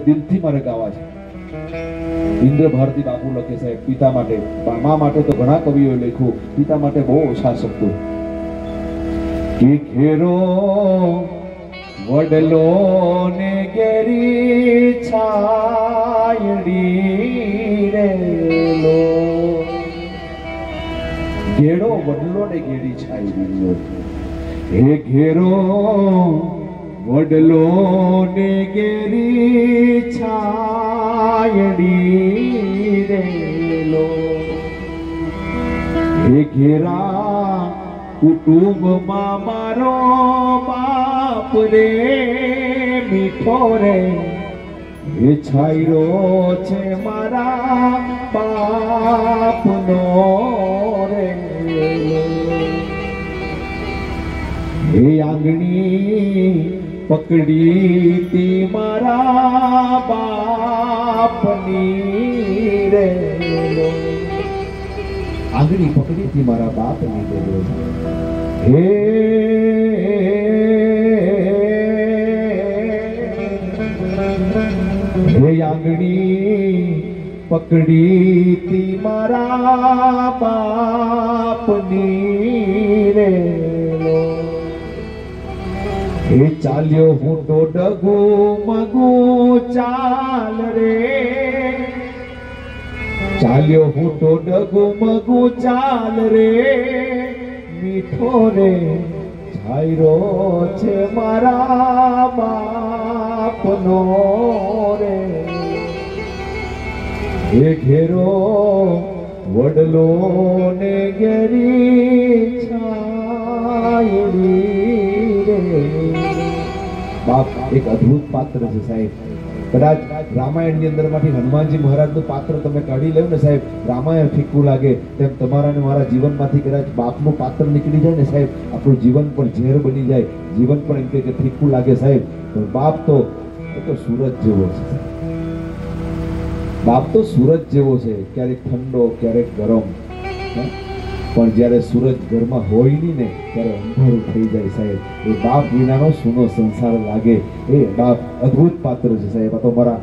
દિલથી મારે ગાવા છે. ઇન્દ્ર ભારતી બાપુ લખે સાહેબ પિતા માટે, મા માટે તો ઘણા કવિઓએ લખ્યું, પિતા માટે બહુ ઓછા શબ્દો. કે ઘેરો વડલો ને ઘેરી છાયડી રેલો. ઘેરો વડલો ને ઘેરી છાયડી, હે ઘેરો વડલો ને ઘેરી છાયડી રેલો. હે ઘેરા કુટુંબમાં મારો બાપ રે મીઠો રે, હે છાયરો છે મારા બાપનો રે. હે આંગણી પકડી તી મારા બાપની રે. આંગળી પકડી તી મારા બાપની રે. હે હે આંગળી પકડી તી મારા બાપની રે. હે ચાલ્યો હું તો ડગુ મગુ ચાલ રે, ચાલ્યો હું તો ડગુ મગુ ચાલ રે, મીઠો રે છાયરો છે મારા બાપનો રે. હે ઘેરો વડલો ને ઘેરી છાયડી. બાપ એક અદ્ભુત પાત્ર છે સાહેબ. કદાચ રામાયણ ની અંદર માંથી હનુમાનજી મહારાજ નું પાત્ર તમે કાઢી લેવ ને સાહેબ, રામાયણ ફીકું લાગે તેમ તમારા ને મારા જીવન માંથી કદાચ બાપ નું પાત્ર નીકળી જાય ને સાહેબ, આપણું જીવન પણ ઝેર બની જાય, જીવન પણ એમ કે ફીકું લાગે સાહેબ. બાપ તો સૂરજ જેવો છે. બાપ તો સૂરજ જેવો છે, ક્યારેક ઠંડો ક્યારેક ગરમ, પણ જ્યારે સૂરજ ઘરમાં હોય નહીં ને ત્યારે અંધારું થઈ જાય સાહેબ. એ બાપ વિનાનો સૂનો સંસાર લાગે. એ બાપ અદ્ભુત પાત્ર છે સાહેબ. આ તો મારા